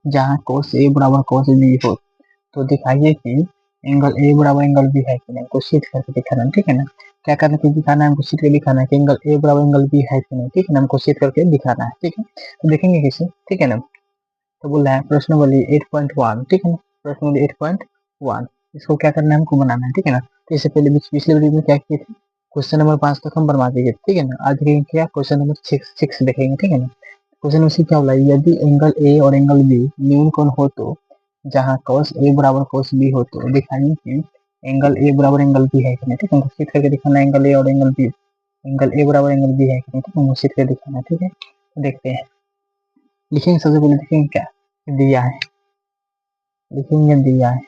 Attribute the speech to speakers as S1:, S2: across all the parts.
S1: जहाँ cos A बराबर cos B हो, तो दिखाइए कि एंगल ए बराबर एंगल बी है कि नहीं, हमको सीध करके दिखाना है, ठीक है ना। क्या करना है, दिखाना है हमको, सीध करके दिखाना है कि एंगल ए बराबर एंगल बी है कि नहीं, ठीक है ना, हमको सीध करके दिखाना है, ठीक है। तो देखेंगे किसे, ठीक है ना। तो बोल रहा है प्रश्न बोलिए 8.1, ठीक है ना, प्रश्न बोलिए 8.1, इसको क्या करना है, हमको बनाना है, ठीक है ना। तो इससे पहले पिछले वीडियो में क्या किए थे, क्वेश्चन नंबर 5 तक हम बनवा दिए, ठीक है ना। आज देखेंगे क्या, क्वेश्चन नंबर 6 देखेंगे, ठीक है ना। क्वेश्चन नंबर क्या बोला, यदि एंगल ए और एंगल बी न्यून कोण हो तो जहाँ cos ए बराबर cos बी हो, तो दिखाइए कि एंगल ए बराबर एंगल बी है कि नहीं, ठीक है, हमको सीध करके दिखाना है एंगल ए और एंगल बी, एंगल ए बराबर एंगल बी है कि नहीं, ठीक है, हमको सीध करके दिखाना है, ठीक है। तो देखते हैं, लिखेंगे सबसे पहले, लिखेंगे क्या, दिया है, लिखेंगे दिया है,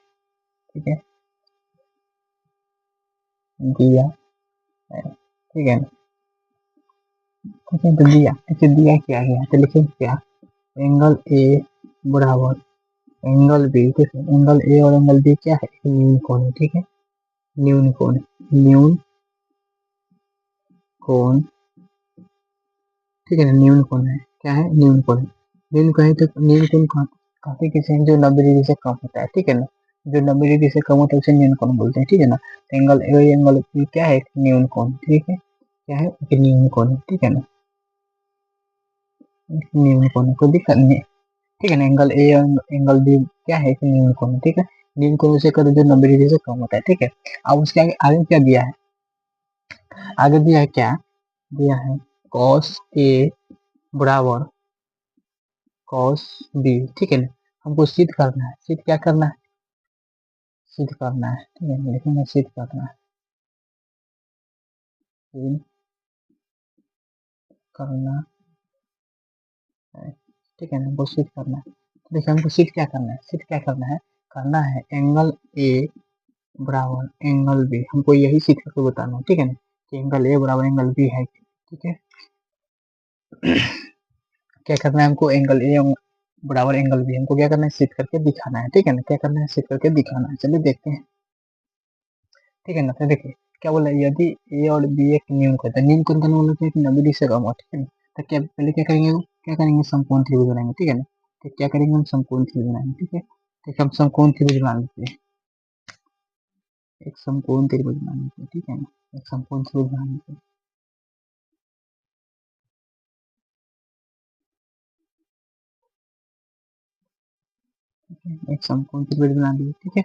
S1: ठीक है, दिया है, ठीक है ना, ठीक है। तो दिया, ठीक है, दिया क्या गया, तो लिखेंगे क्या, एंगल ए बराबर एंगल बी, ठीक है, एंगल ए और एंगल बी क्या है, न्यून कोण है, ठीक है, न्यून कोण, न्यून कोण, ठीक है ना, न्यून कोण है, क्या है, न्यून कोण है। न्यून कोण है, तो न्यून कोण काफी किसी हैं जो 90 डिग्री से कम होता है, ठीक है ना, जो 90 डिग्री से कम होता है उसे न्यून कोण बोलते हैं, ठीक है ना। एंगल ए एंगल बी क्या है, एक न्यून कोण, ठीक है, क्या है, एक न्यून कोण है, ठीक है ना, न्यून कोण है, कोई दिक्कत नहीं है, ठीक है ना। एंगल ए एंगल बी क्या है, एक न्यून कोण है, ठीक है, न्यून कोण उसे करो जो 90 डिग्री से कम होता है, ठीक है। अब उसके आगे आगे क्या दिया है, आगे दिया है क्या, दिया है cos ए बराबर cos बी, ठीक है ना, हमको सिद्ध करना है, सिद्ध क्या करना है, सिद्ध करना है, ठीक है, लिखेंगे सिद्ध करना है, सिद्ध करना है, ठीक है ना, हमको सिद्ध करना है। तो देखिए हमको सिद्ध क्या करना है, सिद्ध क्या करना है एंगल ए बराबर एंगल बी, हमको यही सिद्ध करके बताना है, ठीक है ना, कि एंगल ए बराबर एंगल बी है, ठीक है। क्या करना है हमको, एंगल ए बराबर एंगल बी हमको क्या करना है, सिद्ध करके दिखाना है, ठीक है ना, क्या करना है, सिद्ध करके दिखाना है, चलिए देखते हैं, ठीक है ना। तो देखिए क्या बोला, यदि ए और बी एक न्यून कोण, न्यून कोण का मतलब क्या है कि 90 डिग्री से कम हो, ठीक है ना। तो क्या पहले क्या करेंगे, क्या करेंगे, समकोण त्रिभुज बनाएंगे, ठीक है ना। तो क्या करेंगे, हम समकोण त्रिभुज बनाएंगे, ठीक है, तो हम समकोण त्रिभुज बना लेते हैं, एक समकोण त्रिभुज बना लेते हैं, ठीक है ना, एक समकोण त्रिभुज बना लेते हैं, एक समकोण त्रिभुज बना लिए, ठीक है,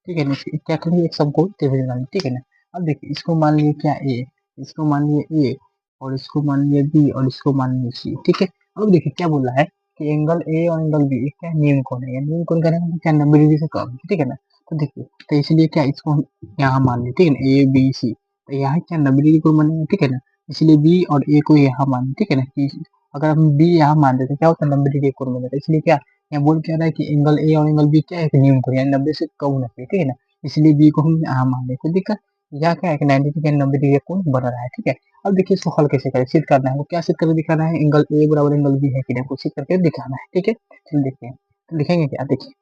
S1: ठीक है ना। क्या करेंगे, एक समकोण त्रिभुज बना लिए, ठीक है ना। अब देखिए इसको मान लिए क्या, ए, इसको मान लिए ए, और इसको मान लिए बी, और इसको मान लिए सी, ठीक है। अब देखिए क्या बोला है कि एंगल ए और एंगल बी क्या न्यून कोण है, न्यून कोण करेंगे क्या, 90 डिग्री से कम है, ठीक है ना। तो देखिए तो इसलिए क्या, इसको हम यहाँ मान लिए, ठीक है ना, ए बी सी, तो यहाँ क्या 90 डिग्री कोण बनेगा, ठीक है ना। इसलिए बी और ए को यहाँ मान, ठीक है ना, कि अगर हम बी यहाँ मान देते क्या होता है, 90 डिग्री कोण बनेगा, इसलिए क्या यहाँ बोल क्या रहा है कि एंगल ए और एंगल बी क्या है, न्यून कोण, यानी 90 से कम होना चाहिए, ठीक है ना, इसलिए बी को हम यहाँ मान लेते, दिक्कत यहाँ क्या है कि 90 डिग्री 90 डिग्री कोण बन रहा है, ठीक है। अब देखिए इसको हल कैसे करें, सिद्ध करना है, वो क्या सिद्ध करके दिखाना है, एंगल ए बराबर एंगल बी है कि नहीं, हमको सिद्ध करके दिखाना है, ठीक है। चलिए देखते हैं, तो लिखेंगे क्या, देखिए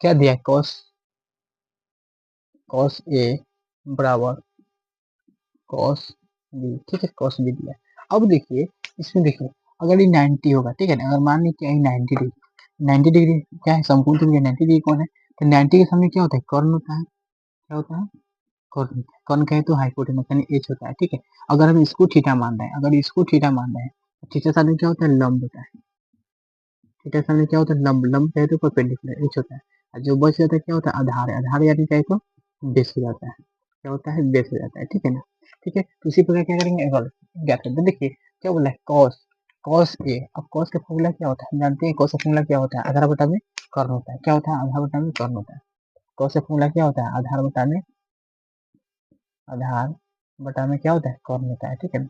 S1: क्या दिया है, cos cos ए बराबर cos बी, ठीक है, cos बी दिया है। अब देखिए इसमें देखिए अगर ये 90 होगा, ठीक है ना, अगर मान लीजिए ये 90 डिग्री, 90 डिग्री क्या है, समकोण त्रिभुज 90 डिग्री कौन है, तो 90 के सामने क्या होता है, कर्ण होता है, क्या होता है, कर्ण, कर्ण कहे तो हाइपोटेनस यानी एच होता है, ठीक है। अगर हम इसको थीटा मान रहे हैं, अगर इसको थीटा मान रहे हैं, तो थीटा सामने क्या होता है, लंब होता है, थीटा सामने क्या होता है, लंब, लंब कहे तो परपेंडिकुलर एच होता है, और जो बच जाता है क्या होता है, आधार, आधार यानी कहे तो बेस हो जाता है, क्या होता है, बेस हो जाता है, ठीक है ना। ठीक है, तो इसी प्रकार क्या करेंगे, एक और ज्ञात करते हैं, देखिए क्या बोला है, कॉस, कॉस ए, अब कॉस का फॉर्मूला क्या होता है, हम जानते हैं कॉस का फॉर्मूला क्या होता है, आधार बटा में कर्ण होता है, क्या होता है, आधार बटा में कर्ण होता है। कॉस का फॉर्मूला क्या होता है, आधार बटा में, आधार बटा में क्या होता है, कर्ण होता है, ठीक है ना,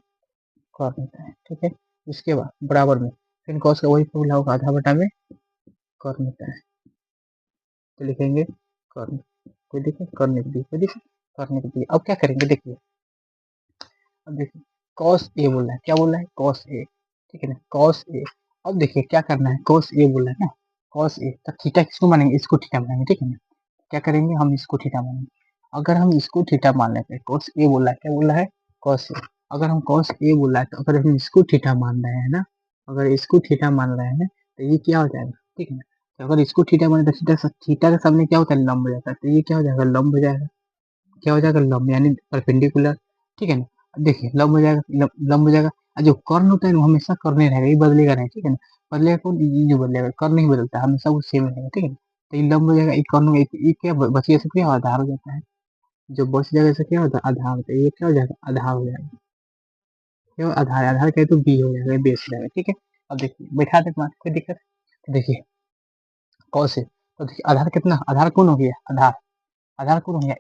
S1: कर्ण होता है, ठीक है। इसके बाद बराबर में फिर कॉस का वही फॉर्मूला होगा, आधार बटा में कर्ण होता है, तो लिखेंगे कर्ण, कोई देखिए कर्ण लिख दिए, कोई देखिए कर्ण लिख दिए। अब क्या करेंगे, देखिए अब देखिए कॉस ए बोल रहा है, क्या बोल रहा है, कॉस ए, ठीक है ना, कॉस ए। अब देखिए क्या करना है, कॉस ए बोल रहा है ना, कॉस ए, तो थीटा किसको मानेंगे, इसको थीटा मानेंगे, ठीक है ना। क्या करेंगे, हम इसको थीटा मानेंगे, अगर हम इसको थीटा मान लेते हैं, कॉस ए बोल रहा है, क्या बोल रहा है, कॉस ए, अगर हम कॉस ए बोल रहा है, तो अगर हम इसको थीटा मान रहे हैं ना, अगर इसको थीटा मान रहे हैं तो ये क्या हो जाएगा, ठीक है ना। तो अगर इसको थीटा माने तो थीटा के सामने क्या होता है, लंब हो जाता है, तो ये क्या हो जाएगा, लंब हो जाएगा। क्या हो जाएगा, लंब यानी परपेंडिकुलर। ठीक है ना। अब देखिए लंब हो जाएगा, लंब हो जाएगा। और जो कर्ण होता है वो हमेशा कर्ण ही रहेगा, ये बदलेगा नहीं। ठीक है ना। बदलेगा कौन, ये जो बदलेगा, कर्ण नहीं बदलता, हमेशा वो सेम रहेगा। ठीक है ना। तो ये लंब हो जाएगा, ये कर्ण हो जाएगा, ये क्या बच गया, क्या आधार हो जाता है। जो बच जाएगा इसे क्या होता है, आधार होता है। ये क्या हो जाएगा, आधार हो जाएगा। क्यों आधार, आधार कहे तो बी हो जाएगा, बेस हो जाएगा। ठीक है। अब देखिए बैठा दे कोई दिक्कत। देखिए कौन से, तो देखिए आधार कितना, आधार कौन हो गया, आधार, आधार कौन हो गया,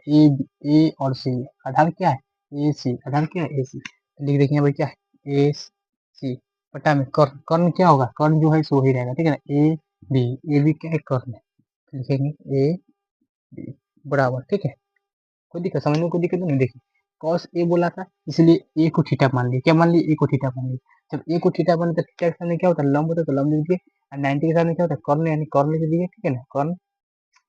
S1: ए और सी। आधार क्या है, ए सी, आधार क्या है, ए सी। लिख देखिए भाई क्या है, ए सी पटा में कर्ण, कर्ण क्या होगा, कर्ण जो है सो ही रहेगा। ठीक है ना। बी ए बी क्या है, कर्ण है। लिखेंगे ए बी बराबर। ठीक है। कोई दिक्कत, समझ में कोई दिक्कत नहीं। देखिए कॉस ए बोला था, इसलिए ए को थीटा मान लिया, क्या मान लिया, ए को थीटा मान लिया। जब ए को थीटा मान लिया तो थीटा के सामने क्या होता है, लंब होता है, तो लंब लिख दिए। और 90 के सामने क्या होता है, कर्ण, यानी कर्ण लिख दिए। ठीक है ना। कर्ण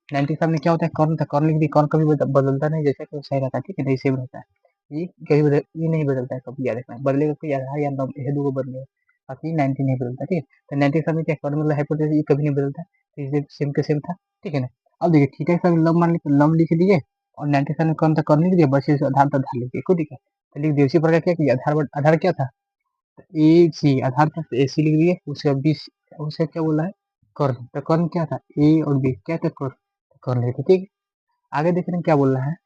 S1: 90 के सामने क्या होता है, कर्ण था, कर्ण लिख दिए। कर्ण कभी बदलता नहीं, जैसा कि वो सही रहता है। ठीक है ना, ये सेम रहता है। ये कभी ये नहीं बदलता है, कभी याद रखना, बदलेगा कोई आधार या लंब, ये दो को बदलेगा, बाकी 90 नहीं बदलता। ठीक है। तो 90 के सामने क्या, कर्ण मतलब हाइपोटेनस, ये कभी नहीं बदलता, तो ये सेम के सेम था। ठीक है ना। अब देखिए थीटा के सामने लंब मान ली, तो लंब लिख दिए। और 90 के सामने कर्ण था, कर्ण लिख दिया, बस इस आधार पर आधार लिख दिया, कोई दिक्कत। तो लिख दिया, उसी प्रकार क्या किया, आधार, आधार क्या था, ए सी, आधार था, ए सी लिख दिए। उसके बाद बी, उसे क्या बोला है, कर्ण। तो कर्ण क्या था, ए और बी क्या था, कर्ण, कर्ण लिखे। ठीक है। आगे देख रहे हैं क्या बोल रहा है,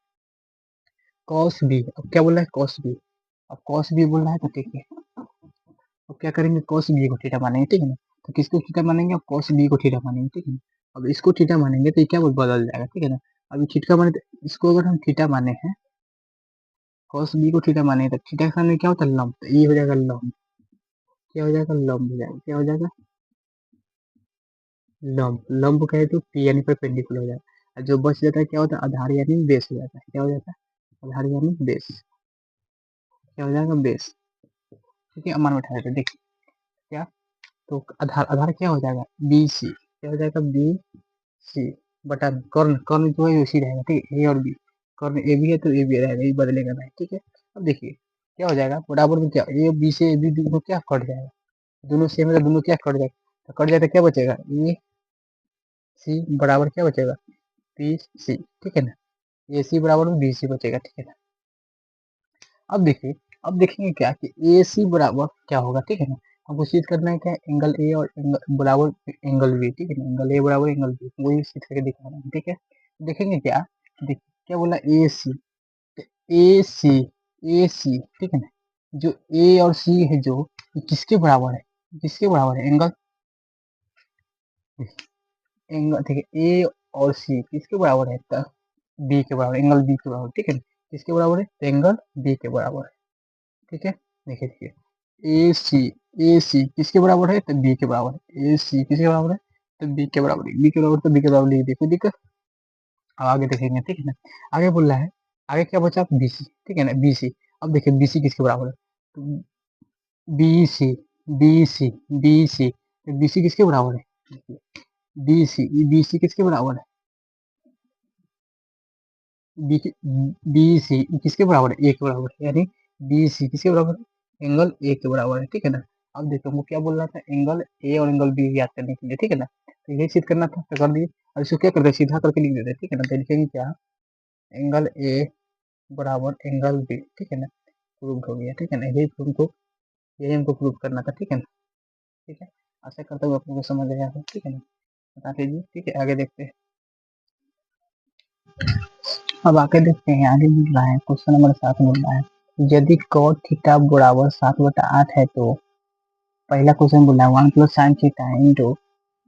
S1: कॉस बी। अब क्या बोल रहा है, कॉस बी। अब कॉस बी बोल रहा है, तो ठीक है। अब क्या करेंगे, कॉस बी को थीटा मानेंगे। ठीक है ना। तो किसको थीटा मानेंगे, अब कॉस बी को थीटा मानेंगे। ठीक है ना। अब इसको थीटा मानेंगे तो ये क्या बदल जाएगा। ठीक है ना। अभी थीटा माने तो इसको अगर हम थीटा माने हैं, कॉस बी को थीटा माने तो थीटा के सामने क्या होता है, लंब, तो ये हो जाएगा लंब। क्या हो जाएगा, लंब हो जाएगा। क्या हो जाएगा, लंब। लंब कहे तो पी यानी परपेंडिकुलर हो जाएगा। और जो बच जाता है क्या होता है, आधार यानी बेस हो जाता है। क्या हो जाता है, आधार यानी बेस। क्या हो जाएगा, बेस। ठीक है। अमान बैठा देते देखिए क्या, तो आधार, आधार क्या हो जाएगा, बी सी। क्या हो जाएगा, बी सी बटा में कर्ण, कर्ण जो है उसी रहेगा। ठीक है। ए और बी, कर्ण ए बी है तो ए बी रहेगा, ये बदलेगा नहीं। ठीक है। अब देखिए क्या हो जाएगा, बराबर में क्या, ए बी से ए बी दोनों क्या कट जाएगा, दोनों सेम है तो दोनों क्या कट जाएगा, तो कट जाए तो क्या बचेगा, ए सी बराबर क्या बचेगा, बी सी। ठीक है ना। ए सी बराबर में बी सी बचेगा। ठीक है ना। अब देखिए, अब देखेंगे क्या कि ए सी बराबर क्या होगा। ठीक है ना। हमको चीज करना है क्या, एंगल ए और एंगल बराबर एंगल बी। ठीक है ना। एंगल ए बराबर एंगल बी, वही चीज करके दिखाना है। ठीक है। देखेंगे क्या, देखिए क्या बोला, ए सी, ए सी, ए सी। ठीक है ना। जो ए और सी है, जो ये किसके बराबर है, किसके बराबर है, एंगल, एंगल देखिए ए और सी किसके बराबर है, बी के बराबर, एंगल बी के बराबर। ठीक है ना। किसके बराबर है, तो एंगल बी के बराबर है। ठीक है। देखिए देखिए ए सी, ए सी किसके बराबर है, तो बी के बराबर है। ए सी किसके बराबर है, तो बी के बराबर है। बी के बराबर तो बी के बराबर लिख दिए, कोई दिक्कत। अब आगे देखेंगे। ठीक है ना। आगे बोल रहा है, आगे क्या बचा, बी सी। ठीक है ना, बी सी। अब देखिए बी सी किसके बराबर है, तो B C, B C, B C, तो बी सी किसके बराबर है, बी सी, बी सी किसके बराबर है, बी बी सी किसके बराबर है, ए के बराबर है, यानी बी सी किसके बराबर है, एंगल ए के बराबर है। ठीक है ना। अब देखो हमको क्या बोल रहा था, एंगल ए और एंगल बी याद करने के लिए। ठीक है ना। तो यही चीज करना था, तो कर दिए। अब इसको क्या करते हैं, सीधा करके लिख देते हैं। ठीक है ना। तो लिखेंगे क्या, एंगल ए बराबर एंगल बी। ठीक है ना। प्रूव हो गया। ठीक है ना। यही हमको, यही हमको प्रूव करना था। ठीक है ना। ठीक है। आशा करता हूँ आप लोगों को समझ आया हो। ठीक है ना। बता दीजिए। ठीक है। आगे देखते हैं। अब आगे देखते हैं, आगे मिल रहा है क्वेश्चन नंबर 7 मिल रहा है, यदि cot थीटा बराबर 7/8 है तो पहला क्वेश्चन बोला है 1 plus sine theta into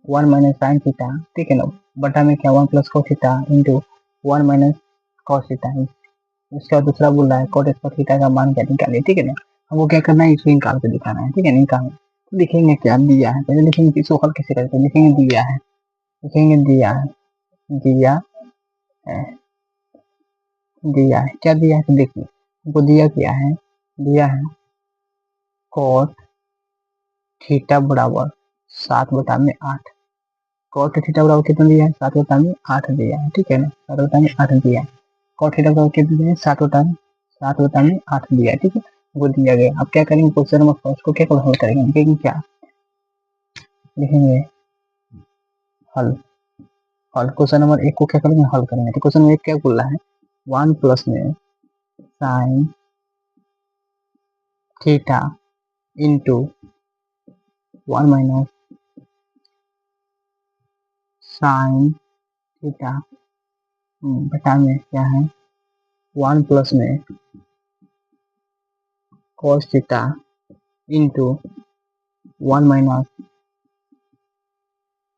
S1: 1 minus sine theta. ठीक है ना। बटा में क्या, 1 plus cos theta into 1 minus cos theta. उसका दूसरा बोल रहा है cot स्क्वायर थीटा का मान क्या निकालिए। ठीक है ना। हमको क्या करना है, इसको निकाल के दिखाना है। ठीक है। निकाल लिखेंगे क्या, दिया है, पहले लिखेंगे इसको हल कैसे करते हैं, लिखेंगे दिया है, लिखेंगे दिया है, दिया है, दिया है। क्या दिया है, तो देखिए हमको दिया क्या है, दिया है cot थीटा बराबर 7/8। cot थीटा बराबर कितना दिया है, 7/8 दिया है। ठीक है ना। 7/8 दिया है। cot थीटा बराबर कितना दिया है, 7/8 दिया है। ठीक है। वो दिया गया। अब क्या करेंगे, क्वेश्चन नंबर फर्स्ट को क्या हल करेंगे, लिखेंगे क्या, लिखेंगे हल हल क्वेश्चन नंबर 1 को क्या करेंगे, हल करेंगे। तो क्वेश्चन नंबर 1 क्या बोल रहा है, 1 प्लस में sine theta into 1 minus sine theta बटा में क्या है 1 प्लस में cos theta into 1 minus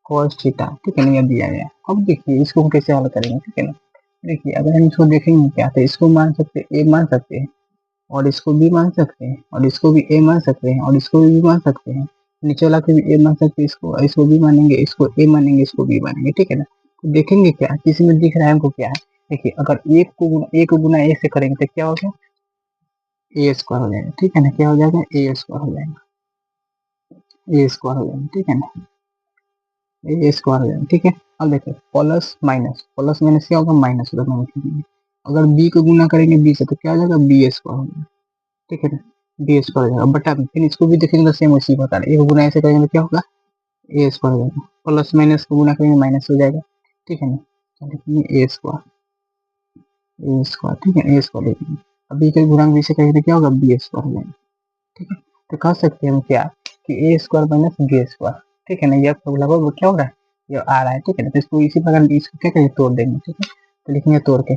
S1: cos theta, ठीक है ना, ये दिया गया। अब देखिए इसको हम कैसे हल करेंगे, ठीक है ना। देखिए अगर हम इसको देखेंगे क्या, तो इसको मान सकते हैं ए मान सकते हैं, और इसको बी मान सकते हैं, और इसको भी ए मान सकते हैं, और इसको भी बी मान सकते हैं, नीचे वाला को भी ए मान सकते हैं, इसको बी मानेंगे, इसको ए मानेंगे, इसको बी मानेंगे, ठीक है ना। तो देखेंगे क्या किसी में दिख रहा है हमको क्या है, देखिए अगर एक को गुना ए से करेंगे तो क्या हो जाएगा, ए स्क्वायर हो जाएगा, ठीक है ना। क्या हो जाएगा, ए स्क्वायर हो जाएगा, ए स्क्वायर हो जाएगा, ठीक है ना, ए स्क्वायर हो जाएगा, ठीक है। अब देखो प्लस माइनस क्या होगा, माइनस होगा, माइनस। अगर बी को गुना करेंगे बी से तो क्या हो जाएगा, बी स्क्वायर हो जाएगा, ठीक है ना, बी स्क्वायर हो जाएगा बटा में। फिर इसको भी देखेंगे तो सेम उसी बता रहे, एक गुना ऐसे करेंगे तो क्या होगा, ए स्क्वायर हो जाएगा, प्लस माइनस को गुना करेंगे माइनस हो जाएगा, ठीक है ना। तो लिखेंगे ए स्क्वायर, ठीक है, ए स्क्वायर लिखेंगे। अब बी के गुणा बी से करेंगे तो क्या होगा, बी स्क्वायर हो जाएगा, ठीक है। तो कह सकते हैं हम क्या कि ए स्क्वायर माइनस बी स्क्वायर, ठीक है ना, यह फॉर्मूला वो क्या हो रहा है, ये आ रहा है, ठीक है ना। तो इसको इसी प्रकार इसको क्या करेंगे, तोड़ देंगे, ठीक है। तो लिखेंगे तोड़ के,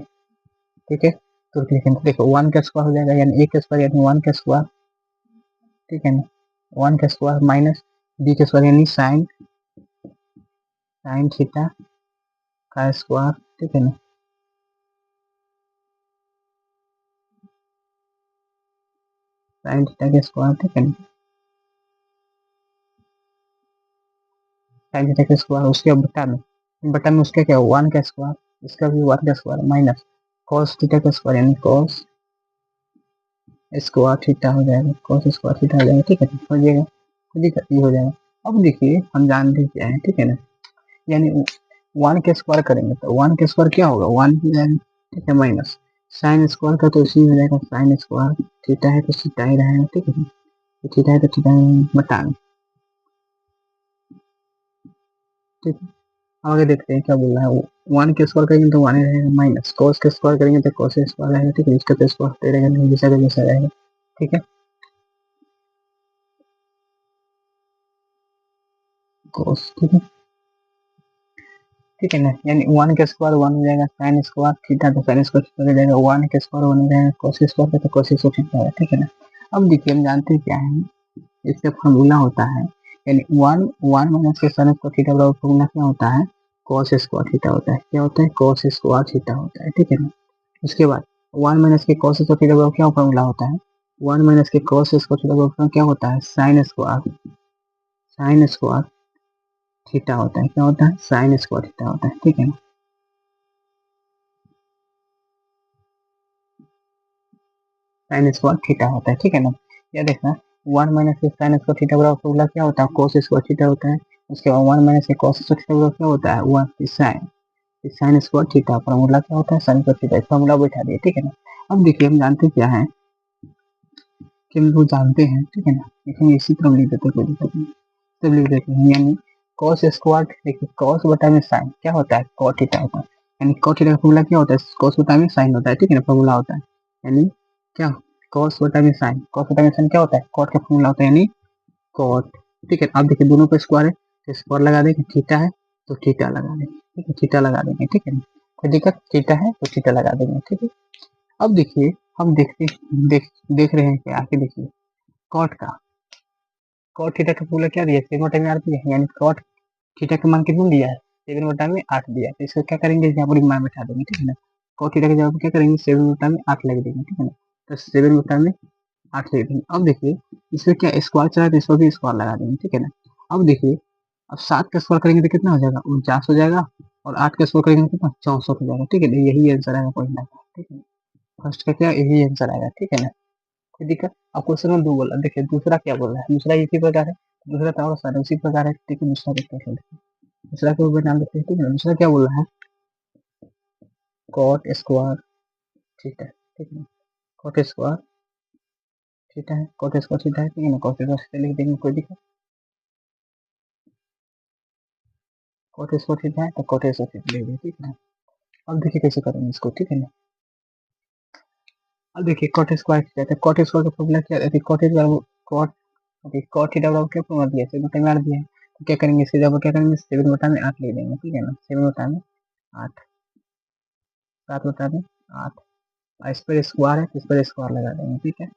S1: ठीक है, तोड़ के लिखेंगे। देखो 1 का स्क्वायर हो जाएगा यानी ए का स्क्वायर यानी 1 का स्क्वायर, ठीक है ना, 1 का स्क्वायर माइनस बी का स्क्वायर यानी साइन साइन थीटा का स्क्वायर, ठीक है ना, साइन थीटा का स्क्वायर, ठीक है ना, साइन थीटा का स्क्वायर। उसके बटा में उसका क्या 1 का स्क्वायर, इसका भी 1 का स्क्वायर माइनस कॉस थीटा का स्क्वायर यानी कॉस स्क्वायर थीटा हो जाएगा, कॉस स्क्वायर थीटा हो जाएगा, ठीक है, हो जाएगा, कोई दिक्कत नहीं हो जाएगा। अब देखिए हम जानते क्या है, ठीक है ना, यानी 1 के स्क्वायर करेंगे तो 1 के स्क्वायर क्या होगा, 1 हो जाएगा, ठीक है, माइनस साइन स्क्वायर का तो इसी में जाएगा, साइन स्क्वायर थीटा है तो थीटा ही रहेगा, ठीक है, तो थीटा है तो थीटा बटा में, ठीक है। अब आगे देखते हैं क्या बोल रहा है वो, 1 के स्क्वायर करेंगे तो 1 ही रहेगा, माइनस कॉस के स्क्वायर करेंगे तो कॉस स्क्वायर रहेगा, ठीक है, इसका तो स्क्वायर होते रहेगा, नहीं जैसा का जैसा रहेगा, ठीक है, कॉस, ठीक है, ठीक है ना, यानी 1 का स्क्वायर 1 हो जाएगा, साइन स्क्वायर थीटा तो साइन स्क्वायर थीटा हो जाएगा, 1 का स्क्वायर 1 हो जाएगा, cos स्क्वायर का तो cos स्क्वायर थीटा है, ठीक है ना। अब देखिए हम जानते हैं क्या है, इसका फॉर्मूला होता है, यानी 1 माइनस के साइन स्क्वायर थीटा बराबर फॉर्मूला क्या होता है, cos स्क्वायर थीटा होता है, क्या होता है, cos स्क्वायर थीटा होता है, ठीक है ना। उसके बाद 1 माइनस के cos स्क्वायर थीटा बराबर क्या फॉर्मूला होता है, 1 माइनस के cos स्क्वायर थीटा बराबर क्या होता है, साइन स्क्वायर थीटा होता है, क्या होता है, साइन स्क्वायर थीटा होता है, ठीक है ना, साइन स्क्वायर थीटा होता है, ठीक है ना। या देखना 1 माइनस के साइन स्क्वायर थीटा बराबर फॉर्मूला क्या होता है, cos स्क्वायर थीटा होता है। उसके बाद 1 माइनस के cos स्क्वायर थीटा बराबर क्या होता है, 1 साइन स्क्वायर थीटा, फॉर्मूला क्या होता है, साइन स्क्वायर थीटा, फॉर्मूला बैठा दिए, ठीक है ना। अब देखिए हम जानते क्या है कि हम लोग जानते हैं, ठीक है ना, लेकिन इसी तरह लिख देते कोई दिक्कत नहीं, तो लिख देते हैं यानी cos स्क्वायर, देखिए cos बटा में साइन क्या होता है, cot थीटा होता है, यानी cot थीटा का फॉर्मूला क्या होता है, cos बटा में साइन होता है, ठीक है ना, फॉर्मूला होता है, यानी क्या cos बटा में साइन क्या होता है, cot का फॉर्मूला होता है, यानी cot, ठीक है। अब देखिए दोनों पे स्क्वायर है तो स्क्वायर लगा देंगे, थीटा है तो थीटा लगा देंगे, ठीक है, थीटा लगा देंगे, ठीक है, कोई दिक्कत, थीटा है तो थीटा लगा देंगे, ठीक है। अब देखिए हम देख रहे हैं कि आके देखिए कॉट का कॉट थीटा का फॉर्मूला क्या दिया है, 7/8 दिया है, यानी कॉट थीटा का मान कितना दिया है, 7/8 दिया है, तो इसको क्या करेंगे, यहाँ पर मान बैठा देंगे, ठीक है ना। कॉट थीटा का जवाब क्या करेंगे, 7/8 लिख देंगे, ठीक है ना, तो 7/8 लिख देंगे। अब देखिए इसमें क्या स्क्वायर चला है तो इसको भी स्क्वायर लगा देंगे, ठीक है ना। अब देखिए अब 7 का स्क्वायर करेंगे तो कितना हो जाएगा, 49 हो जाएगा, और 8 का स्क्वायर करेंगे तो कितना, 64 हो जाएगा, ठीक है ना, यही आंसर आएगा पॉइंट का, ठीक है। फर्स्ट का क्या यही आंसर आएगा, ठीक है ना, कोई दिक्कत। अब क्वेश्चन नंबर 2 बोला, देखिए दूसरा क्या बोल रहा है, दूसरा इसी प्रकार है, दूसरा तो और सारा उसी प्रकार है, ठीक है, दूसरा देखते हैं, दूसरा के ऊपर नाम देखते हैं, ठीक है ना। दूसरा क्या बोल रहा है, कॉट स्क्वायर थीटा, ठीक है, कॉट स्क्वायर थीटा है, कॉट स्क्वायर थीटा है, ठीक है ना, कॉट स्क्वायर थीटा लिख देंगे, कोई दिक्कत, कॉट स्क्वायर थीटा है तो कॉट स्क्वायर थीटा ले लिया, ठीक है। अब देखिए कैसे करेंगे इसको, ठीक है ना। अब देखिए कॉट स्क्वायर थीटा, तो कॉट स्क्वायर का फॉर्मूला क्या है, cot square cot, okay cot theta बराबर क्या फॉर्मूला दिया है, 7 बटा में 8 दिया है, तो क्या करेंगे इसके जगह क्या करेंगे, 7 बटा में 8 ले लेंगे, ठीक है ना। 7 बटा में 8, 7 बटा में 8, इस पर स्क्वायर है तो इस पर स्क्वायर लगा देंगे, ठीक है।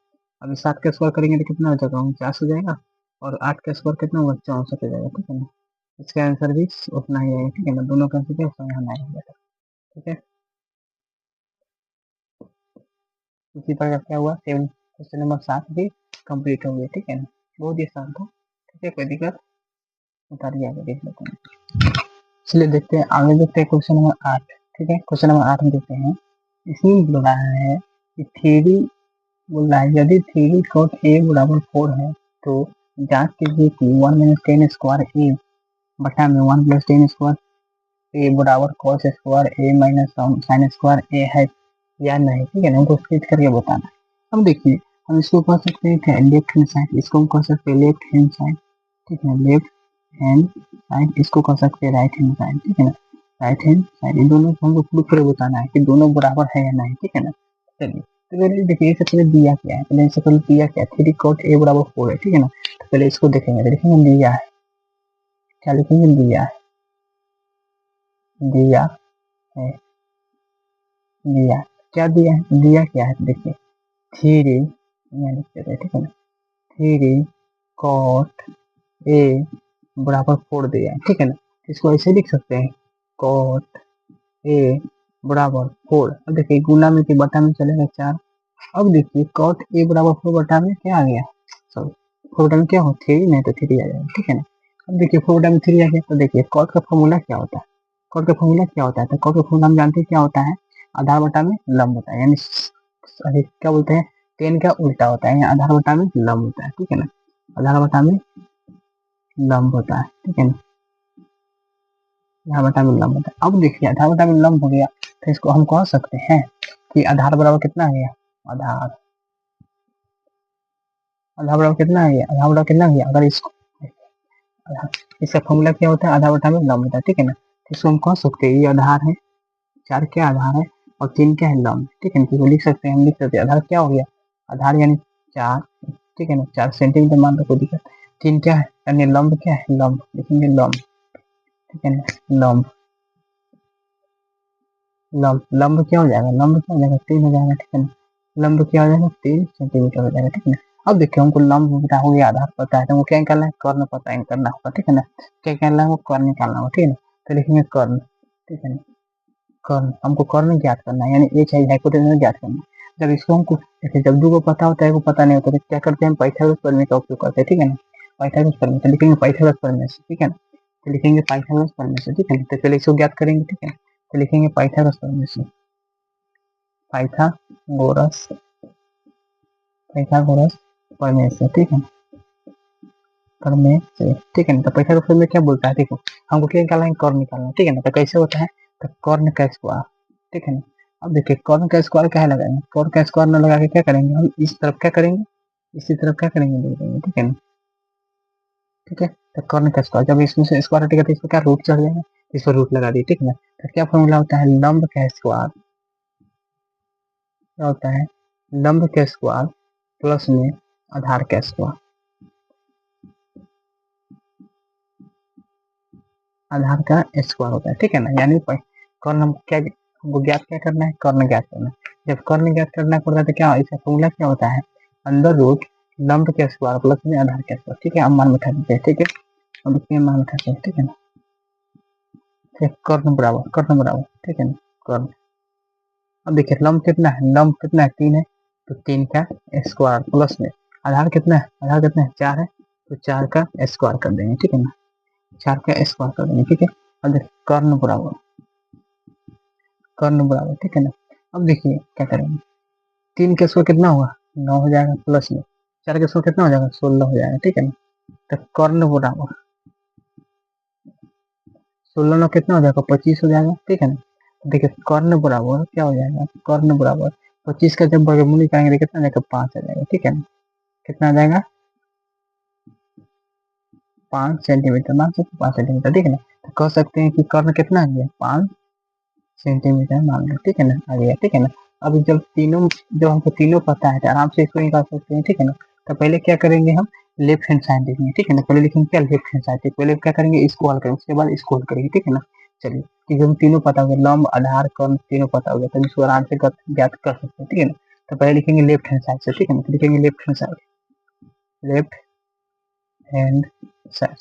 S1: अब 7 का स्क्वायर करेंगे तो कितना हो जाएगा, 49 हो जाएगा, और 8 का स्क्वायर कितना होगा, 64 हो जाएगा, ठीक है ना। इसका आंसर भी उतना ही आएगा, ठीक है ना। दोनों का आंसर क्या यहाँ आएगा, ठीक है। इसी प्रकार क्या हुआ, क्वेश्चन नंबर 7 भी कंप्लीट हो गया, ठीक है ना। बहुत ही आसान था, ठीक है, कोई दिक्कत उतारिए, आगे देख लेते हैं। चलिए देखते हैं आगे, देखते हैं क्वेश्चन नंबर 8, ठीक है। क्वेश्चन नंबर 8 में देखते हैं, इसमें बोल रहा है कि थ्री, बोल रहा है यदि थ्री कॉट ए बराबर 4 है तो जांच कीजिए कि 1 माइनस टेन स्क्वायर ए बटा में 1 प्लस टेन स्क्वायर ए बराबर कॉस स्क्वायर ए माइनस साइन स्क्वायर ए है या नहीं, ठीक है ना। हमको स्केच करके बताना है। अब देखिए हम इसको कह सकते हैं लेफ्ट हैंड साइड, इसको हम कह सकते हैं लेफ्ट हैंड साइड, ठीक है, लेफ्ट हैंड साइड, इसको कह सकते हैं राइट हैंड साइड, ठीक है ना। राइट हैंड साइड, इन दोनों को हमको प्रूफ करके बताना है कि दोनों बराबर है या नहीं, ठीक है ना। चलिए तो पहले देखिए सबसे पहले दिया क्या है, पहले इससे पहले दिया क्या है, थ्री कॉट ए बराबर 4 है, ठीक है ना। तो पहले इसको देखेंगे, तो देखेंगे दिया है, क्या लिखेंगे, दिया है, दिया है, दिया, क्या दिया है, दिया क्या है, देखिए थ्री, यहाँ लिख देते हैं, ठीक है ना। थ्री कॉट ए बराबर 4 दिया है, ठीक है ना। इसको ऐसे लिख सकते हैं, कॉट ए बराबर 4। अब देखिए गुना में कि बटा में चलेगा 4। अब देखिए कॉट ए बराबर 4 बटा में क्या आ गया, सॉरी 4 बटा में क्या हो, 3, नहीं तो 3 आ जाएगा, ठीक है ना। अब देखिए 4 बटा में 3 आ गया, तो देखिए कॉट का फॉर्मूला क्या होता है, कॉट का फॉर्मूला क्या होता है, तो कॉट का फॉर्मूला हम जानते हैं क्या होता है, आधार बटा में लंब होता है, यानी अरे क्या बोलते हैं, 10 का उल्टा होता है, यानी आधार बटा में लंब होता है, ठीक है ना। आधार बटा में लंब होता है, ठीक है ना, आधार बटा में लंब होता है। अब देखिए आधार बटा में लंब हो गया, तो इसको हम कह सकते हैं कि आधार बराबर कितना आ गया, आधार, आधार बराबर कितना आ गया, आधार बराबर कितना आ गया, अगर इसको, इसका फॉर्मूला क्या होता है, आधार बटा में लंब होता है, ठीक है ना। तो इसको हम कह सकते हैं ये आधार है, 4 क्या आधार है, और 3 क्या है, लंब, ठीक है ना। तो लिख सकते हैं, हम लिख सकते हैं आधार क्या हो गया, आधार यानी 4, ठीक है ना, 4 सेंटीमीटर मान लो, कोई दिक्कत। 3 क्या है, यानी लंब क्या है, लंब लिखेंगे लंब, ठीक है ना, लंब, लंब, लंब क्या हो जाएगा, लंब क्या हो जाएगा, 3 हो जाएगा, ठीक है ना। लंब क्या हो जाएगा, 3 सेंटीमीटर हो जाएगा, ठीक है ना। अब देखिए हमको लंब पता हो गया, आधार पता है, तो हमको क्या निकालना है, कर्ण पता है करना होगा, ठीक है ना। क्या निकालना है, वो कर्ण निकालना होगा, ठीक है ना। तो लिखेंगे कर्ण, ठीक है ना, कर्ण, हमको कर्ण ज्ञात करना है, यानी एच आई हाइपोटेनस ज्ञात करना है। जब इसको हमको देखिए, जब दो को पता होता है, वो पता नहीं होता, तो क्या करते हैं, पाइथागोरस प्रमेय का उपयोग करते हैं, ठीक है ना। पाइथागोरस प्रमेय, तो लिखेंगे पाइथागोरस प्रमेय से, ठीक है ना। तो लिखेंगे पाइथागोरस प्रमेय से, ठीक है ना। तो पहले इसको ज्ञात करेंगे, ठीक है, तो लिखेंगे पाइथागोरस प्रमेय से, पाइथागोरस, पाइथागोरस प्रमेय से, ठीक है, प्रमेय से, ठीक है ना। तो पाइथागोरस प्रमेय क्या बोलता है, देखो हमको क्या निकालना है, कर्ण निकालना है, ठीक है ना। तो कैसे होता है, तो कर्ण का स्क्वायर, ठीक है ना। अब देखिए कर्ण का स्क्वायर क्या है, लगाएंगे, कर्ण का स्क्वायर न लगा के क्या करेंगे, हम इस तरफ क्या करेंगे, इसी तरफ क्या करेंगे, लिख देंगे, ठीक है ना, ठीक है। तो कर्ण का स्क्वायर, जब इसमें से स्क्वायर हटेगा तो इसमें क्या रूट चढ़ जाएगा, इस पर रूट लगा दिए, ठीक है ना। तो क्या फॉर्मूला होता है, लंब का स्क्वायर, क्या होता है, लंब का स्क्वायर प्लस में आधार का स्क्वायर, आधार का स्क्वायर होता है, ठीक है ना। यानी कर्ण हम क्या, हमको ज्ञात क्या करना है, कर्ण ज्ञात करना है। जब कर्ण ज्ञात करना पड़ता है तो क्या इसका फॉर्मूला क्या होता है, अंडर रूट लंब के स्क्वायर प्लस में आधार के स्क्वायर, ठीक है। हम मान बैठा देते हैं, ठीक है, अब इसमें मान बैठाते हैं, ठीक है ना। फिर कर्ण बराबर, कर्ण बराबर, ठीक है ना, कर्ण। अब देखिए लंब कितना है, लंब कितना है, 3 है, तो 3 का स्क्वायर प्लस में आधार कितना है, आधार कितना है, 4 है, तो 4 का स्क्वायर कर देंगे, ठीक है ना, 4 का स्क्वायर कर देंगे, ठीक है। अब देखिए कर्ण बराबर, कर्ण बराबर, ठीक है ना। अब देखिए क्या करेंगे, 3 का स्क्वायर कितना होगा, 9 हो जाएगा, प्लस में 4 का स्क्वायर कितना हो जाएगा, 16 हो जाएगा, ठीक है ना। तो कर्ण बराबर 16 9 कितना हो जाएगा, 25 हो जाएगा, ठीक है ना। देखिए कर्ण बराबर क्या हो जाएगा, कर्ण बराबर 25 का जब वर्गमूल निकालेंगे तो कितना आ जाएगा, 5 आ जाएगा, ठीक है ना। कितना आ जाएगा, 5 सेंटीमीटर, मान सकते 5 सेंटीमीटर, ठीक है ना। कह सकते हैं कि कर्ण कितना आ गया 5 सेंटीमीटर मान लो, ठीक है ना, आ गया, ठीक है ना। अब जब हमको तीनों पता है तो आराम से इसको निकाल सकते हैं, ठीक है ना। तो पहले क्या करेंगे हम, लेफ्ट हैंड साइड देखेंगे, ठीक है ना। पहले लिखेंगे क्या, लेफ्ट हैंड साइड, पहले क्या करेंगे, इसको हल करेंगे, उसके बाद इसको हल करेंगे, ठीक है ना। चलिए, क्योंकि हम तीनों पता हो गया, लंब आधार कर्ण तीनों पता हो गया, तो इसको आराम से ज्ञात कर सकते हैं, ठीक है ना। तो पहले लिखेंगे लेफ्ट हैंड साइड से, ठीक है ना, तो लिखेंगे left hand side, left hand side,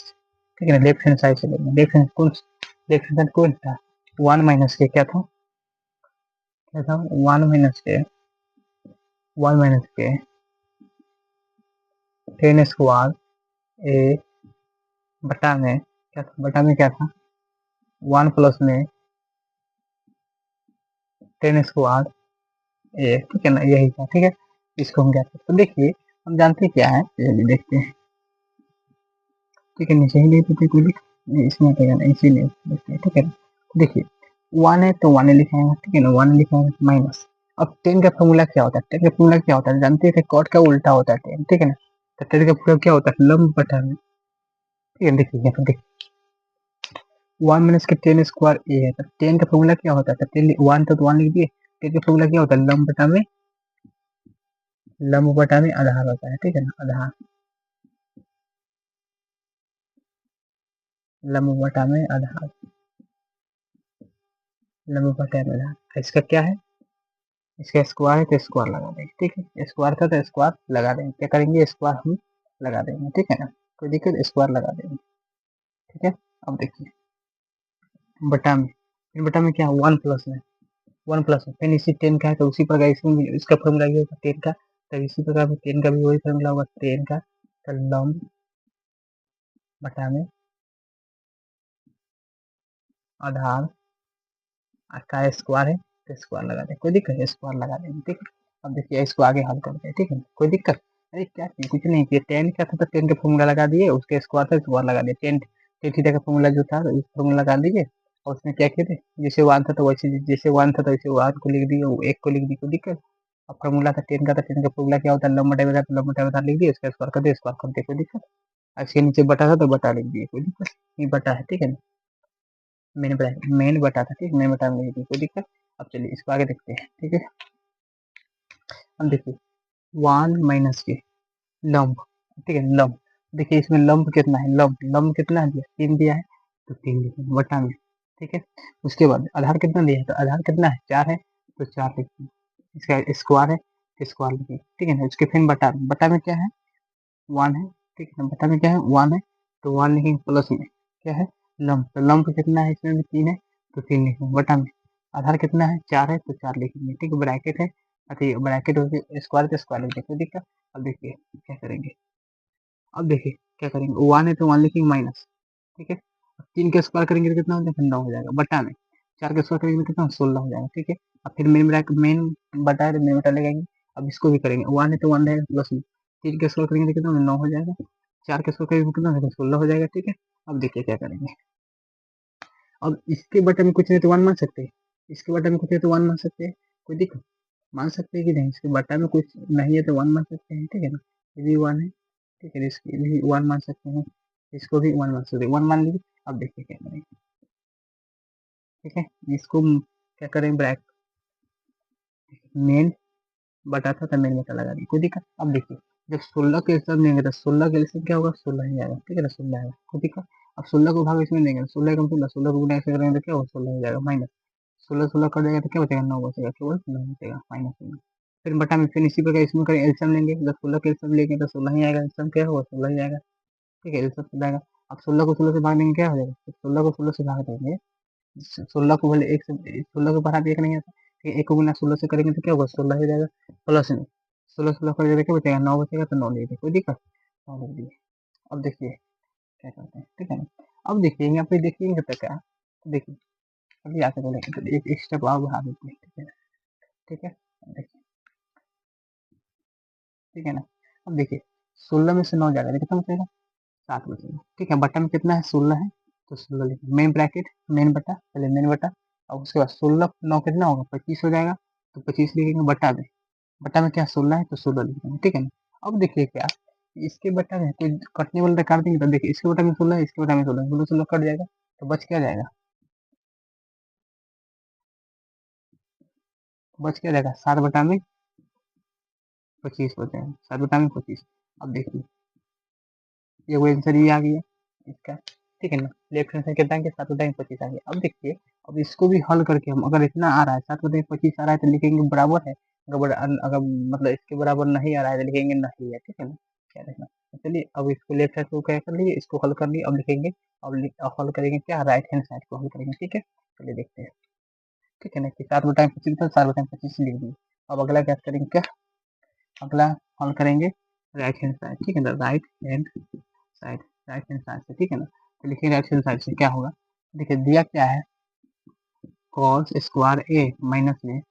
S1: ठीक है ना। लेफ्ट हैंड साइड से लेंगे, लेफ्ट हैंड साइड कौन था, 1 माइनस के क्या था, 1 माइनस के 10 स्क्वायर ए बटा में क्या था, बटा में क्या था, 1 प्लस में 10 स्क्वायर ए, ठीक है ना, यही था, ठीक है। इसको हम क्या करते हैं, तो देखिए हम जानते हैं क्या है, चलिए देखते हैं, ठीक है। नीचे ही ले देते कोई इसमें क्या ना, इसीलिए देखते हैं, ठीक है ना। देखिए 1 है तो 1 लिखा है, ठीक है ना, 1 लिखा है माइनस। अब 10 का फॉर्मूला क्या होता है, 10 का फॉर्मूला क्या होता है, जानते थे, कॉट का उल्टा होता है 10, ठीक है ना। तो 10 का फॉर्मूला क्या होता है, लंब बटा में, ठीक है। देखिए यहाँ पर देखिए 1 माइनस के 10 स्क्वायर ए है, तो 10 का फॉर्मूला क्या होता है, 10 1 तो 1 लिख दिए, 10 का फॉर्मूला क्या होता है, लंब बटा में आधार होता है, ठीक है ना, आधार, लंब बटा में आधार, लंब बटा में आधार। इसका क्या है, इसका स्क्वायर है तो स्क्वायर लगा देंगे, ठीक है। स्क्वायर था तो स्क्वायर लगा देंगे, क्या करेंगे, स्क्वायर हम लगा देंगे, ठीक है ना, कोई दिक्कत, स्क्वायर लगा देंगे, ठीक है। अब देखिए बटा में, फिर बटा में क्या, 1 प्लस में, 1 प्लस में, फिर इसी 10 का है तो उसी प्रकार इसमें भी इसका फॉर्मूला ये होगा 10 का, तो इसी प्रकार में 10 का भी वही फॉर्मूला होगा 10 का, तो लंब बटा में आधार का स्क्वायर है तो स्क्वायर लगा दें, कोई दिक्कत है, स्क्वायर लगा देंगे, ठीक है। अब देखिए इसको आगे हल करते हैं, ठीक है, कोई दिक्कत, अरे क्या कुछ नहीं किया, 10 का था तो 10 का फॉर्मूला लगा दिए, उसके स्क्वायर से स्क्वायर लगा दिए, 10 टेन थीटा का फॉर्मूला जो था उस फॉर्मूला लगा दीजिए, और उसमें क्या किए थे, जैसे 1 था तो वैसे, जैसे 1 था तो वैसे 1 को लिख दिए, वो 1 को लिख दिए, कोई दिक्कत। अब फॉर्मूला था 10 का, तो 10 का फॉर्मूला क्या होता है, लंब बटा में, तो लंब बटा में लिख दिए, इसका स्क्वायर कर दिए, स्क्वायर कर दिए, कोई दिक्कत। इसके नीचे बटा था तो बटा लिख दिए, कोई दिक्कत, ये बटा है, ठीक है ना, मेन बटा था, ठीक, मेन बटा में लिख दिए, कोई दिक्कत। अब चलिए इसको आगे देखते हैं, ठीक है। अब देखिए 1 माइनस के लंब, ठीक है, लंब, देखिए इसमें लंब कितना है, लंब कितना दिया, 3 दिया है, तो 3 लिखेंगे बटा में, ठीक है। उसके बाद आधार कितना दिया है, तो आधार कितना है, 4 है, तो 4 लिखेंगे, इसका स्क्वायर है तो स्क्वायर लिखेंगे, ठीक है ना। उसके फिर बटा में क्या है, 1 है, ठीक है ना, बटा में क्या है, 1 है, तो 1 लिखेंगे, प्लस में क्या है, लंब, तो लंब कितना है, इसमें भी 3 है, तो 3 लिखेंगे बटा में। आधार कितना है, 4 है, तो 4 लिखेंगे, ठीक है, ब्रैकेट है, अति ब्रैकेट होकर स्क्वायर तो स्क्वायर लिख देखो, दिक्कत। अब देखिए क्या करेंगे, अब देखिए क्या करेंगे, 1 है तो 1 लिखेंगे माइनस, ठीक है। अब 3 का स्क्वायर करेंगे तो कितना हो जाएगा, 9 हो जाएगा बटा में, 4 का स्क्वायर करेंगे तो कितना, 16 हो जाएगा, ठीक है। अब फिर मेन बटा है तो मेन बटा लगाएंगे। अब इसको भी करेंगे, 1 है तो 1 रहेगा प्लस में, 3 का स्क्वायर करेंगे तो कितना, 9 हो जाएगा, 4 का स्क्वायर करेंगे तो कितना होगा, 16 हो जाएगा, ठीक है। अब देखिए क्या करेंगे, अब इसके बटे में कुछ नहीं तो 1 मान सकते हैं, इसके बटे में कुछ नहीं तो 1 मान सकते हैं, कोई दिक्कत, मान सकते हैं कि नहीं, इसके बटा में कुछ नहीं है तो 1 मान सकते हैं, ठीक है ना। ये भी 1 है, ठीक है, इसकी भी 1 मान सकते हैं, इसको भी 1 मान सकते हैं, 1 मान लीजिए। अब देखिए क्या करेंगे, ठीक है, इसको क्या करेंगे, मेन बटा था तो मेन बटा लगा दी, कोई दिक्कत। अब देखिए जब 16 के एलसीएम लेंगे तो 16 के एलसीएम क्या होगा, 16 ही आएगा, ठीक है ना, 16 आएगा, कोई दिक्कत। अब 16 को भाग इसमें देंगे, 16 का मतलब 16 को गुना ऐसे करेंगे तो क्या होगा, 16 हो जाएगा, माइनस 16 16 कट जाएगा तो क्या बचेगा, 9 बचेगा, केवल 9 बचेगा, माइनस में। फिर बटा में फिर इसी प्रकार इसमें करें, एलसीएम लेंगे, जब 16 के एलसीएम लेंगे तो 16 ही आएगा, एलसीएम क्या होगा, 16 ही आएगा, ठीक है, एलसीएम 16 आएगा। अब 16 को 16 से भाग देंगे क्या हो जाएगा, 16 को 16 से भाग देंगे, 16 को भले एक से 16 को बढ़ा एक नहीं आता, ठीक है, एक को गुना 16 से करेंगे तो क्या होगा, 16 हो जाएगा, प्लस में 16 16 कर देगा क्या बचेगा, 9 बचेगा, तो 9 लिख दिए, कोई दिक्कत, 9 लिख दिए। अब देखिए क्या करते हैं, ठीक है ना। अब देखिए यहाँ पे देखिए क्या क्या, तो देखिए अभी आगे बोलेंगे तो एक स्टेप और बढ़ा देते हैं, ठीक है ना, ठीक है। अब देखिए, ठीक है ना, अब देखिए 16 में से 9 जाएगा तो कितना बचेगा, 7 बचेगा, ठीक है। बटा में कितना है, 16 है, तो 16 लिखेंगे, मेन ब्रैकेट, मेन बटा, पहले मेन बटा, और उसके बाद 16 9 कितना होगा, 25 हो जाएगा, तो 25 लिखेंगे बटा में, बटा में क्या 16 है तो 16 लिखेंगे, ठीक है ना। अब देखिए क्या, इसके बटा में कोई कटने वाला काट देंगे, तो देखिए इसके बटा में 16 है, इसके बटा में 16 16 16 कट जाएगा, तो बच क्या जाएगा, बच क्या जाएगा 7/25 बचा है, 7/25। अब देखिए ये वो आंसर ये आ गया इसका, ठीक है ना। लेफ्ट हैंड साइड कितना है कि 7/25 आ गया। अब देखिए अब इसको भी हल करके हम अगर इतना आ रहा है 7/25 आ रहा है तो लिखेंगे बराबर है, अगर मतलब इसके बराबर नहीं आ रहा है तो लिखेंगे नहीं है, ठीक है ना। क्या देखना, तो चलिए अब इसको लेफ्ट साइड को क्या कर लिए, इसको हल कर लिए, अब लिखेंगे अब हल करेंगे क्या, राइट हैंड साइड को हल करेंगे, ठीक है। चलिए देखते हैं, ठीक है ना, कि 7/25 था, 7/25 लिख दिए। अब अगला क्या करेंगे, क्या अगला हल करेंगे राइट हैंड साइड, ठीक है ना, right hand side, right hand side से, ठीक है ना। तो लिखिए राइट हैंड साइड से क्या होगा, देखिए दिया क्या है, कॉस स्क्वायर ए माइनस में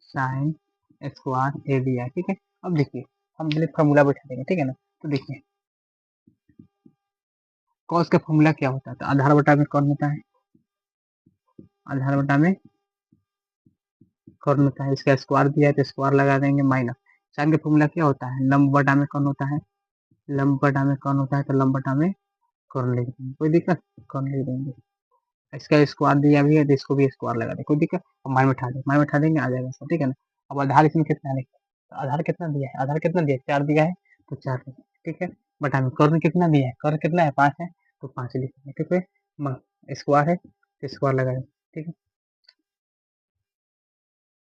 S1: साइन स्क्वायर ए दिया है, ठीक है। अब देखिए हम पहले फॉर्मूला बैठा देंगे, ठीक है ना। तो देखिए कॉस का फॉर्मूला क्या होता है, तो आधार बटा में कौन होता है, आधार बटा में कौन होता है, इसका स्क्वायर दिया है तो स्क्वायर लगा देंगे माइनस, साइन का फॉर्मूला क्या होता है, लंब बटा में कौन होता है, लंब बटा में कौन होता है, तो लंब बटा में कौन लिख देंगे, कोई दिक्कत, कौन लिख देंगे। इसका स्क्वायर दिया भी है तो इसको भी स्क्वायर लगा दे, कोई दिक्कत, और मान में उठा दे, मान में उठा देंगे आ जाएगा सब, ठीक है ना। अब आधार इसमें कितना है, तो आधार कितना दिया है, आधार कितना दिया है, 4 दिया है, तो 4 लिखेंगे, ठीक है। बटा में कर्ण कितना दिया है, कर्ण कितना है 5 है, तो 5 लिखेंगे, ठीक है। स्क्वायर है तो स्क्वायर लगा देंगे, ठीक है।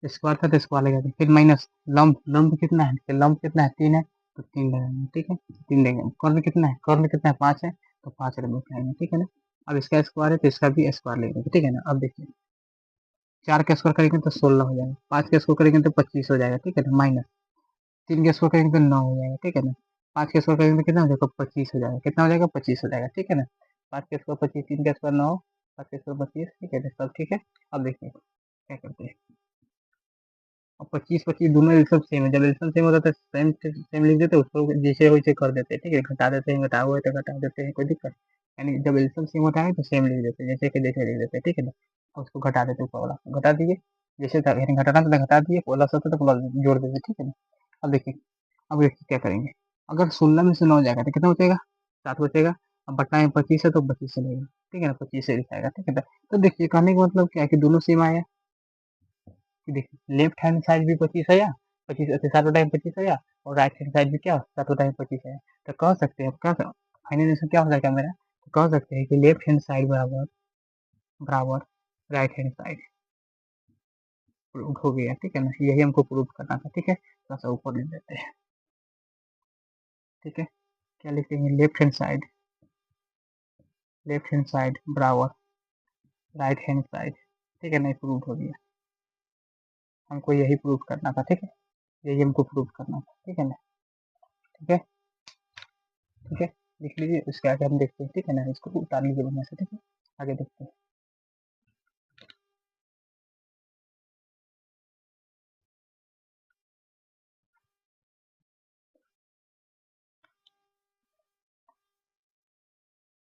S1: स्क्वायर था तो स्क्वायर लगा देंगे, फिर माइनस लंब, लंब कितना है, तो लंब कितना है 3 है, तो 3 लगाएंगे, ठीक है, 3 देंगे। कर्ण कितना है, कर्ण कितना है 5 है, तो 5 लगाएंगे, ठीक है ना। अब इसका स्क्वायर है तो इसका भी स्क्वायर लेंगे, ठीक है ना। अब देखिए 4 का स्क्वायर करेंगे तो 16 हो जाएगा, 5 का स्क्वायर करेंगे तो 25 हो जाएगा, ठीक है ना, माइनस 3 का स्क्वायर करेंगे तो 9 हो जाएगा, ठीक है ना। 5 का स्क्वायर करेंगे तो कितना हो जाएगा 25 हो जाएगा, कितना हो जाएगा 25 हो जाएगा, ठीक है ना। 5 का स्क्वायर 25, 3 का स्क्वायर 9, 5 का स्क्वायर 25, ठीक है ना, सब ठीक है। अब देखिए क्या करते हैं, अब 25 दोनों एल्सियम सेम है, जब एल्सियम सेम होता है तो सेम सेम लिख देते हैं, उसको जैसे वैसे कर देते हैं, ठीक है। घटा देते हैं, घटा हुआ है तो घटा देते हैं, कोई दिक्कत, यानी जब एल्सियम सेम होता है तो सेम लिख देते हैं, जैसे कि जैसे लिख देते हैं, ठीक है ना। और उसको घटा देते हैं, ऊपर वाला घटा दिए, जैसे था यानी घटाना था तो घटा दिए, प्लस होता तो प्लस जोड़ देते, ठीक है ना। अब देखिए क्या करेंगे, अगर 16 में से 9 जाएगा तो कितना बचेगा, 7 बचेगा। अब बटा में 25 है तो 25 से लेगा, ठीक है ना, 25 से लिखाएगा, ठीक है। तो देखिए कहने का मतलब क्या है कि दोनों सेम आया, कि देखिए लेफ्ट हैंड साइड भी 25 आया, 25 7/25 आया, और राइट हैंड साइड भी क्या 7/25 आया। तो कह सकते हैं क्या, फाइनल आंसर क्या हो जाएगा मेरा, तो कह सकते हैं कि लेफ्ट हैंड साइड बराबर बराबर राइट हैंड साइड प्रूव हो गया, ठीक है ना। यही हमको प्रूव करना था, ठीक है। थोड़ा सा ऊपर लिख देते हैं, ठीक है। क्या लिखेंगे, लेफ्ट हैंड साइड बराबर राइट हैंड साइड, ठीक है ना, प्रूव हो गया। हमको यही प्रूव करना था, ठीक है, यही हमको प्रूव करना था, ठीक है ना, ठीक है, ठीक है। लिख लीजिए, उसके आगे हम देखते हैं, ठीक है ना, इसको उतार लीजिए बढ़िया से, ठीक है, आगे देखते हैं।